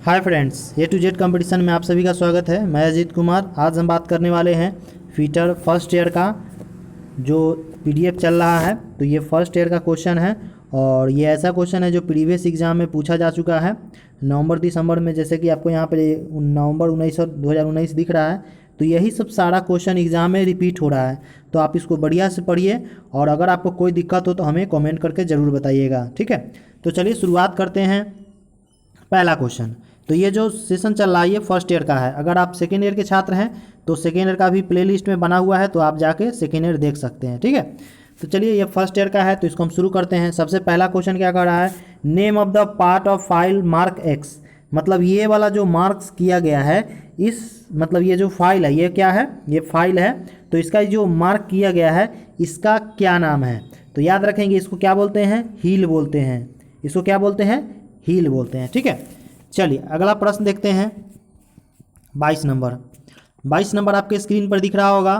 Hi friends, A to Z competition में आप सभी का स्वागत है। मैं अजीत कुमार। आज हम बात करने वाले हैं फीटर फर्स्ट ईयर का जो PDF चल रहा है। तो ये फर्स्ट ईयर का क्वेश्चन है और ये ऐसा क्वेश्चन है जो प्रीवियस एग्जाम में पूछा जा चुका है नवंबर दिसंबर में। जैसे कि आपको यहाँ पे नवंबर 2019 दिख रहा है, तो यही सब सारा क्वेश्चन एग्जाम में रिपीट हो रहा है। तो आप इसको बढ़िया से पढ़िए और अगर आपको कोई दिक्कत हो तो हमें कॉमेंट करके ज़रूर बताइएगा, ठीक है। तो चलिए शुरुआत करते हैं। पहला क्वेश्चन, तो ये जो सेशन चल रहा है ये फर्स्ट ईयर का है। अगर आप सेकेंड ईयर के छात्र हैं तो सेकेंड ईयर का भी प्लेलिस्ट में बना हुआ है, तो आप जाके सेकेंड ईयर देख सकते हैं, ठीक है। तो चलिए ये फर्स्ट ईयर का है तो इसको हम शुरू करते हैं। सबसे पहला क्वेश्चन क्या कर रहा है, name of the part of file mark x. मतलब ये वाला जो मार्क्स किया गया है इस मतलब ये जो फाइल है ये क्या है, ये फाइल है। तो इसका जो मार्क किया गया है इसका क्या नाम है। तो याद रखेंगे इसको क्या बोलते हैं, हील बोलते हैं। इसको क्या बोलते हैं, हील बोलते हैं, ठीक है। चलिए अगला प्रश्न देखते हैं। 22 नंबर आपके स्क्रीन पर दिख रहा होगा।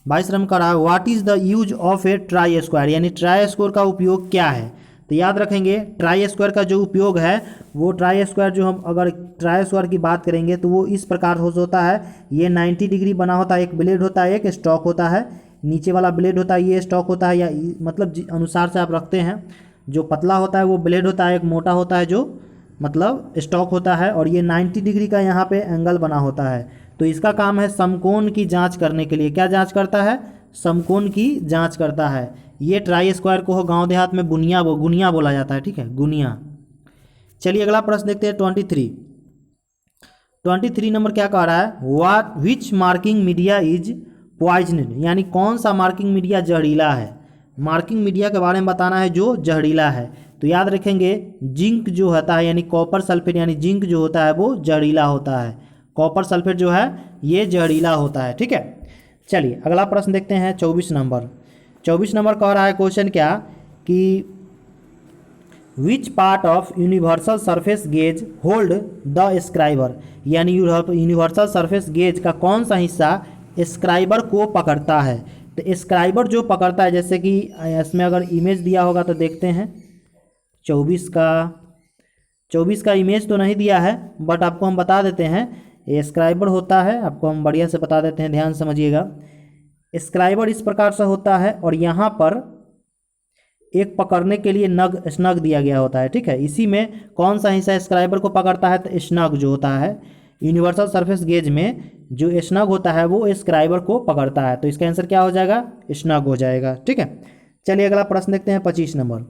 22 नंबर का रहा है, what is the use of A try square, यानी ट्राई स्क्वायर का उपयोग क्या है। तो याद रखेंगे ट्राई स्क्वायर का जो उपयोग है वो ट्राई स्क्वायर जो हम अगर ट्राई स्क्वायर की बात करेंगे तो वो इस प्रकार होता है। ये 90 डिग्री बना होता है, एक ब्लेड होता है, एक स्टॉक होता है, नीचे वाला ब्लेड होता है, ये स्टॉक होता है, या मतलब अनुसार से आप रखते हैं। जो पतला होता है वो ब्लेड होता है, एक मोटा होता है जो मतलब स्टॉक होता है, और ये 90 डिग्री का यहाँ पे एंगल बना होता है। तो इसका काम है समकोण की जांच करने के लिए। क्या जांच करता है, समकोण की जांच करता है। ये ट्राई स्क्वायर को गांव देहात में गुनिया बोला जाता है, ठीक है, गुनिया। चलिए अगला प्रश्न देखते हैं। 23 नंबर क्या कह रहा है, what which marking media is poisoned, यानी कौन सा मार्किंग मीडिया जहरीला है। मार्किंग मीडिया के बारे में बताना है जो जहरीला है। तो याद रखेंगे जिंक जो होता है यानी कॉपर सल्फेट, यानी जिंक जो होता है वो जहरीला होता है। कॉपर सल्फेट जो है ये जहरीला होता है, ठीक है। चलिए अगला प्रश्न देखते हैं। 24 नंबर कह रहा है क्वेश्चन क्या कि which part of universal surface gauge hold the scriber, यानी यूनिवर्सल सरफेस गेज का कौन सा हिस्सा स्क्राइबर को पकड़ता है। तो स्क्राइबर जो पकड़ता है, जैसे कि इसमें अगर इमेज दिया होगा तो देखते हैं। 24 का इमेज तो नहीं दिया है बट आपको हम बता देते हैं। ये स्क्राइबर होता है, आपको हम बढ़िया से बता देते हैं, ध्यान समझिएगा। स्क्राइबर इस प्रकार से होता है और यहाँ पर एक पकड़ने के लिए स्नग दिया गया होता है, ठीक है। इसी में कौन सा हिस्सा स्क्राइबर को पकड़ता है, तो स्नग जो होता है यूनिवर्सल सरफेस गेज में जो स्नग होता है वो स्क्राइबर को पकड़ता है। तो इसका आंसर क्या हो जाएगा, स्नग हो जाएगा, ठीक है। चलिए अगला प्रश्न देखते हैं। 25 नंबर।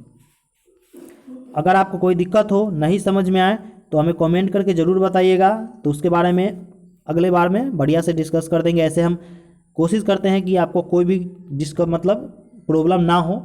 अगर आपको कोई दिक्कत हो, नहीं समझ में आए तो हमें कमेंट करके ज़रूर बताइएगा, तो उसके बारे में अगले बार में बढ़िया से डिस्कस कर देंगे। ऐसे हम कोशिश करते हैं कि आपको कोई भी मतलब प्रॉब्लम ना हो।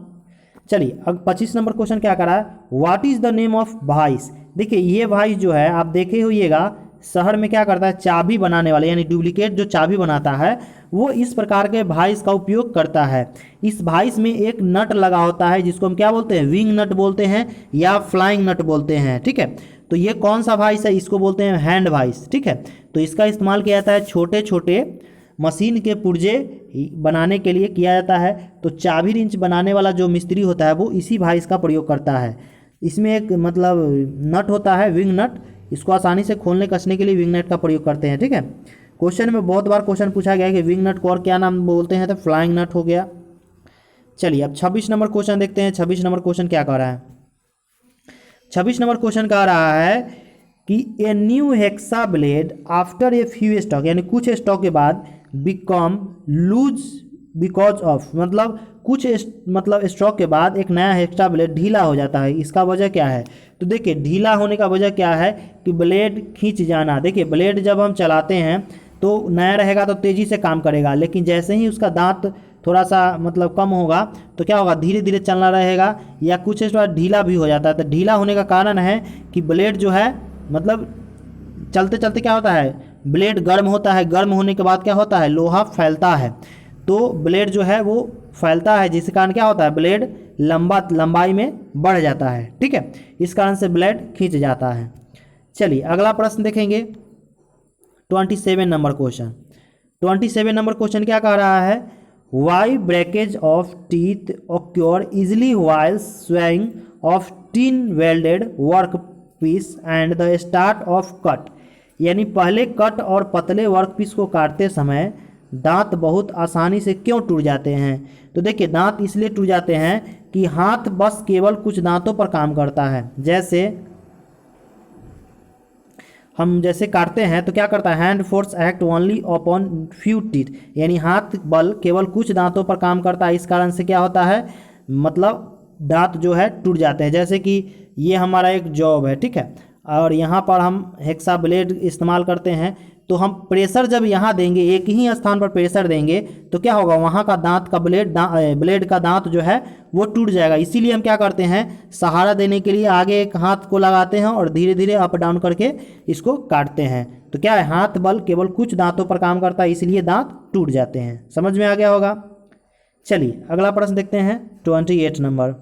चलिए अब 25 नंबर क्वेश्चन क्या करा है, what is the name of vice. देखिए ये वाइस जो है आप देखे होइएगा शहर में क्या करता है, चाबी बनाने वाले यानी डुप्लीकेट जो चाबी बनाता है वो इस प्रकार के वाइस का उपयोग करता है। इस वाइस में एक नट लगा होता है जिसको हम क्या बोलते हैं, विंग नट बोलते हैं या फ्लाइंग नट बोलते हैं, ठीक है। तो ये कौन सा वाइस है, इसको बोलते हैं हैंड वाइस, ठीक है। तो इसका इस्तेमाल किया जाता है छोटे छोटे मशीन के पुर्जे बनाने के लिए किया जाता है। तो चाबी रिंच बनाने वाला जो मिस्त्री होता है वो इसी वाइस का प्रयोग करता है। इसमें एक मतलब नट होता है विंग नट, इसको आसानी से खोलने कसने के लिए विंग नट का प्रयोग करते हैं, ठीक है। क्वेश्चन में बहुत बार क्वेश्चन पूछा गया है कि विंग नट को और क्या नाम बोलते हैं, तो फ्लाइंग नट हो गया। चलिए अब 26 नंबर क्वेश्चन देखते हैं। 26 नंबर क्वेश्चन क्या कह रहा है, 26 नंबर क्वेश्चन कह रहा है कि a new hexa blade after a few stock, यानी कुछ स्टॉक के बाद बिकम लूज बिकॉज ऑफ, मतलब कुछ मतलब स्ट्रोक के बाद एक नया हेक्सा ब्लेड ढीला हो जाता है। इसका वजह क्या है, तो देखिए ढीला होने का वजह क्या है कि ब्लेड खींच जाना। देखिए ब्लेड जब हम चलाते हैं तो नया रहेगा तो तेज़ी से काम करेगा, लेकिन जैसे ही उसका दांत थोड़ा सा मतलब कम होगा तो क्या होगा, धीरे धीरे चलना रहेगा या कुछ थोड़ा ढीला भी हो जाता है। तो ढीला होने का कारण है कि ब्लेड जो है मतलब चलते चलते क्या होता है, ब्लेड गर्म होता है, गर्म होने के बाद क्या होता है, लोहा फैलता है। तो ब्लेड जो है वो फैलता है जिस कारण क्या होता है, ब्लेड लंबाई में बढ़ जाता है, ठीक है। इस कारण से ब्लेड खींच जाता है। चलिए अगला प्रश्न देखेंगे। 27 नंबर क्वेश्चन क्या कह रहा है, why breakage of teeth occur easily while sawing of thin welded work piece and the start of cut, यानी पहले कट और पतले वर्क पीस को काटते समय दांत बहुत आसानी से क्यों टूट जाते हैं? तो देखिए दांत इसलिए टूट जाते हैं कि हाथ बस केवल कुछ दांतों पर काम करता है। जैसे हम जैसे काटते हैं तो क्या करता है, hand force act only upon few teeth, यानी हाथ बल केवल कुछ दांतों पर काम करता है। इस कारण से क्या होता है, मतलब दांत जो है टूट जाते हैं। जैसे कि ये हमारा एक जॉब है, ठीक है, और यहाँ पर हम हेक्सा ब्लेड इस्तेमाल करते हैं, तो हम प्रेशर जब यहाँ देंगे, एक ही स्थान पर प्रेशर देंगे, तो क्या होगा, वहाँ का दांत का ब्लेड का दांत जो है वो टूट जाएगा। इसीलिए हम क्या करते हैं, सहारा देने के लिए आगे एक हाथ को लगाते हैं और धीरे धीरे अप डाउन करके इसको काटते हैं। तो क्या है, हाथ बल केवल कुछ दांतों पर काम करता है, इसलिए दांत टूट जाते हैं। समझ में आ गया होगा। चलिए अगला प्रश्न देखते हैं, 28 नंबर।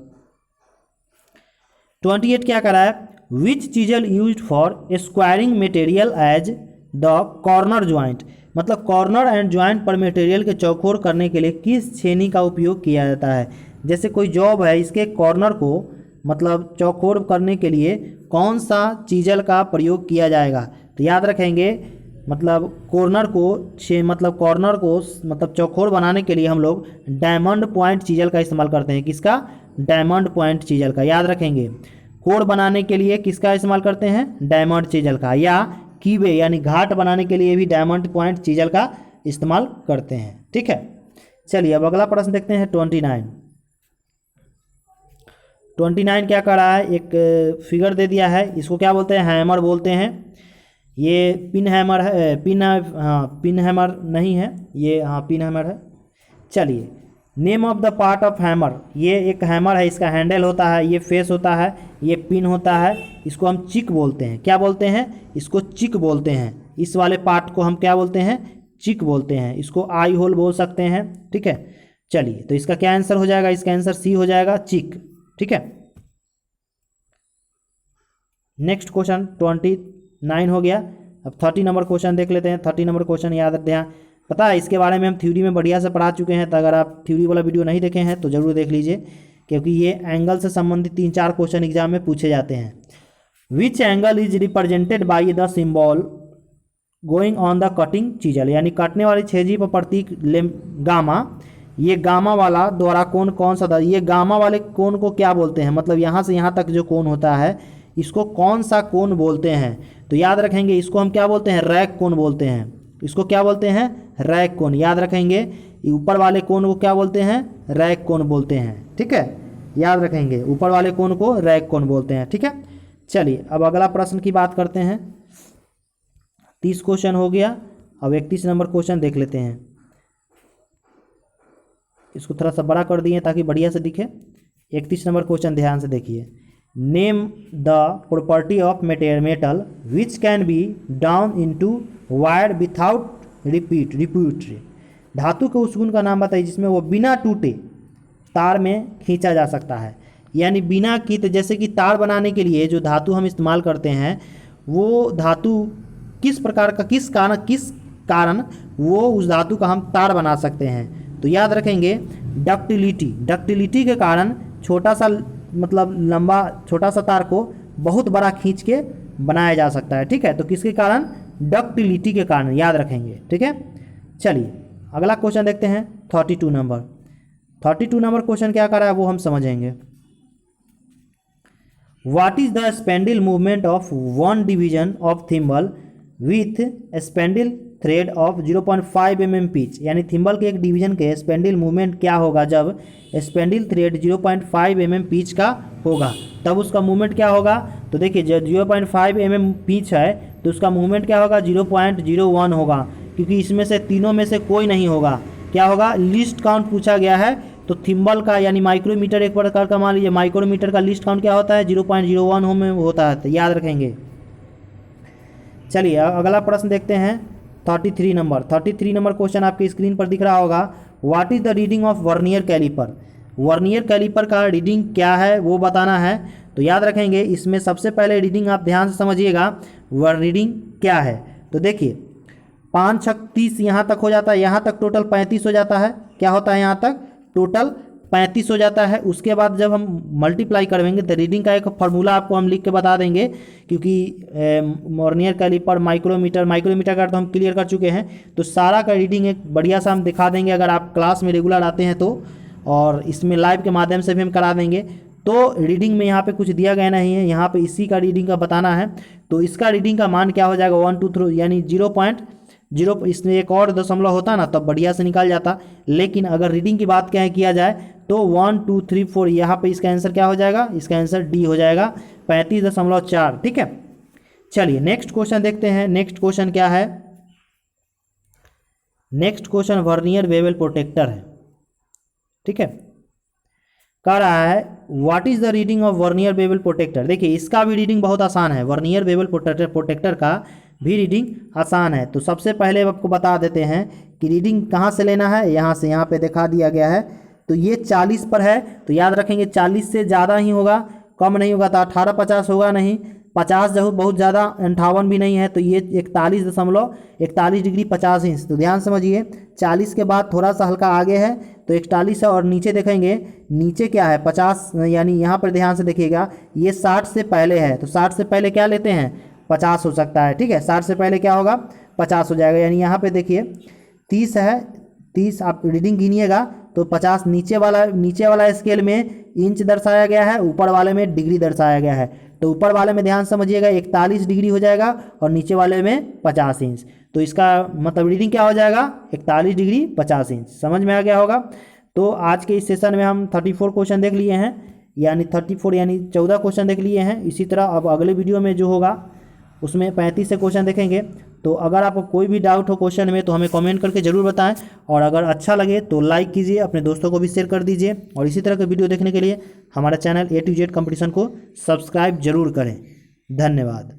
28 क्या करा है, which chisel use for squaring material as the corner joint, मतलब कॉर्नर एंड ज्वाइंट पर मटेरियल के चौकोर करने के लिए किस छेनी का उपयोग किया जाता है? जैसे कोई जॉब है, इसके कॉर्नर को मतलब चौकोर करने के लिए कौन सा चीजल का प्रयोग किया जाएगा? तो याद रखेंगे, मतलब कॉर्नर को मतलब चौकोर बनाने के लिए हम लोग डायमंड पॉइंट चीजल का इस्तेमाल करते हैं। किसका? डायमंड पॉइंट चीजल का। याद रखेंगे, कोर बनाने के लिए किसका इस्तेमाल करते हैं? डायमंड चीजल का। या कीवे यानी घाट बनाने के लिए भी डायमंड पॉइंट चीजल का इस्तेमाल करते हैं। ठीक है, चलिए अब अगला प्रश्न देखते हैं, 29। 29 क्या कर रहा है, एक फिगर दे दिया है, इसको क्या बोलते हैं? हैमर बोलते हैं। ये पिन हैमर है, पिन हैमर नहीं है ये, पिन हैमर है। चलिए, name of the part of hammer, ये एक हैमर है, इसका हैंडल होता है, ये फेस होता है, ये पिन होता है, इसको हम चिक बोलते हैं। क्या बोलते हैं? इसको चिक बोलते हैं। इस वाले पार्ट को हम क्या बोलते हैं? चिक बोलते हैं। इसको आई होल बोल सकते हैं। ठीक है, चलिए तो इसका क्या आंसर हो जाएगा? इसका आंसर सी हो जाएगा, चिक। ठीक है, नेक्स्ट क्वेश्चन 29 हो गया। अब 30 नंबर क्वेश्चन देख लेते हैं। 30 नंबर क्वेश्चन याद ध्यान, पता है इसके बारे में हम थ्योरी में बढ़िया से पढ़ा चुके हैं, तो अगर आप थ्योरी वाला वीडियो नहीं देखे हैं तो ज़रूर देख लीजिए, क्योंकि ये एंगल से संबंधित 3-4 क्वेश्चन एग्जाम में पूछे जाते हैं। Which angle is represented by the symbol going on the cutting chisel, यानी काटने वाली छेदी पर प्रतीक गामा, ये गामा वाला द्वारा कोण कौन सा था? ये गामा वाले कोण को क्या बोलते हैं? मतलब यहाँ से यहाँ तक जो कोण होता है, इसको कौन सा कोण बोलते हैं? तो याद रखेंगे, इसको हम क्या बोलते हैं? रैक कोण बोलते हैं। इसको क्या बोलते हैं? रैक कोण। याद रखेंगे, ऊपर वाले कोण को क्या बोलते हैं? रैक कोण बोलते हैं। ठीक है, याद रखेंगे, ऊपर वाले कोण को रैक कोण बोलते हैं। ठीक है, चलिए अब अगला प्रश्न की बात करते हैं। 30 क्वेश्चन हो गया, अब 31 नंबर क्वेश्चन देख लेते हैं। इसको थोड़ा सा बड़ा कर दिए ताकि बढ़िया से दिखे। 31 नंबर क्वेश्चन ध्यान से देखिए। Name the property of metal which can be down into wire without repeat. धातु के उस गुण का नाम बताइए जिसमें वो बिना टूटे तार में खींचा जा सकता है। यानी बिना की, तो जैसे कि तार बनाने के लिए जो धातु हम इस्तेमाल करते हैं, वो धातु किस प्रकार का, किस कारण वो उस धातु का हम तार बना सकते हैं? तो याद रखेंगे, डक्टिलिटी के कारण छोटा सा, मतलब लंबा छोटा सा तार को बहुत बड़ा खींच के बनाया जा सकता है। ठीक है, तो किसके कारण? डक्टिलिटी के कारण, याद रखेंगे। ठीक है, चलिए अगला क्वेश्चन देखते हैं, 32 नंबर। 32 नंबर क्वेश्चन क्या कर रहा है वो हम समझेंगे। What is the spindle movement of one division of thimble with spindle thread of 0.5 mm pitch, यानी थिम्बल के एक डिवीजन के स्पेंडिल मूवमेंट क्या होगा जब स्पेंडिल थ्रेड 0.5 mm पिच का होगा, तब उसका मूवमेंट क्या होगा? तो देखिए, जब 0.5 mm पिच है तो उसका मूवमेंट क्या होगा? 0.01 होगा, क्योंकि इसमें से तीनों में से कोई नहीं होगा। क्या होगा? लिस्ट काउंट पूछा गया है, तो थिम्बल का यानी माइक्रोमीटर एक प्रकार का, मान लीजिए माइक्रोमीटर का लिस्ट काउंट क्या होता है? 0.01 में होता है, तो याद रखेंगे। चलिए अगला प्रश्न देखते हैं, 33 नंबर। 33 नंबर क्वेश्चन आपके स्क्रीन पर दिख रहा होगा। What is the reading of vernier caliper, vernier caliper का रीडिंग क्या है वो बताना है। तो याद रखेंगे, इसमें सबसे पहले रीडिंग आप ध्यान से समझिएगा, रीडिंग क्या है। तो देखिए, 5 6 30 यहाँ तक हो जाता है, यहाँ तक टोटल 35 हो जाता है। क्या होता है? यहाँ तक टोटल 35 हो जाता है। उसके बाद जब हम मल्टीप्लाई करेंगे तो रीडिंग का एक फार्मूला आपको हम लिख के बता देंगे, क्योंकि वर्नियर कैलिपर माइक्रोमीटर का तो हम क्लियर कर चुके हैं। तो सारा का रीडिंग एक बढ़िया सा हम दिखा देंगे अगर आप क्लास में रेगुलर आते हैं तो, और इसमें लाइव के माध्यम से भी हम करा देंगे। तो रीडिंग में यहाँ पे कुछ दिया गया नहीं है, यहाँ पे इसी का रीडिंग का बताना है। तो इसका रीडिंग का मान क्या हो जाएगा 1 2 3 यानी 0.0, इसमें एक और दशमलव होता ना तब बढ़िया से निकाल जाता। लेकिन अगर रीडिंग की बात क्या है किया जाए तो 1 2 3 4 यहाँ पे इसका आंसर क्या हो जाएगा, इसका आंसर डी हो जाएगा 35.4। ठीक है, चलिए नेक्स्ट क्वेश्चन देखते हैं। नेक्स्ट क्वेश्चन क्या है, next question vernier bevel protector है। ठीक है, कह रहा है what is the reading of vernier bevel protector. देखिए इसका भी रीडिंग बहुत आसान है, वर्नियर बेवल प्रोटेक्टर का भी रीडिंग आसान है। तो सबसे पहले आपको बता देते हैं कि रीडिंग कहाँ से लेना है, यहाँ से, यहाँ पे दिखा दिया गया है। तो ये 40 पर है, तो याद रखेंगे 40 से ज़्यादा ही होगा, कम नहीं होगा। तो 1850 होगा नहीं, 50 जो बहुत ज़्यादा 58 भी नहीं है। तो ये 41 डिग्री 50 इंच। तो ध्यान समझिए 40 के बाद थोड़ा सा हल्का आगे है तो 41 है, और नीचे देखेंगे नीचे क्या है 50, यानी यहाँ पर ध्यान से देखिएगा ये 60 से पहले है। तो 60 से पहले क्या लेते हैं 50 हो सकता है। ठीक है, 60 से पहले क्या होगा 50 हो जाएगा। यानी यहाँ पे देखिए 30 है, 30 आप रीडिंग गिनिएगा तो 50 नीचे वाला स्केल में इंच दर्शाया गया है, ऊपर वाले में डिग्री दर्शाया गया है। तो ऊपर वाले में ध्यान समझिएगा 41 डिग्री हो जाएगा और नीचे वाले में 50 इंच। तो इसका मतलब रीडिंग क्या हो जाएगा 41 डिग्री 50 इंच। समझ में आ गया होगा। तो आज के इस सेशन में हम 34 क्वेश्चन देख लिए हैं, यानी 34 यानी 14 क्वेश्चन देख लिए हैं। इसी तरह अब अगले वीडियो में जो होगा उसमें 35 से क्वेश्चन देखेंगे। तो अगर आपको कोई भी डाउट हो क्वेश्चन में तो हमें कमेंट करके ज़रूर बताएं, और अगर अच्छा लगे तो लाइक कीजिए, अपने दोस्तों को भी शेयर कर दीजिए, और इसी तरह के वीडियो देखने के लिए हमारा channel A to Z competition को सब्सक्राइब जरूर करें। धन्यवाद।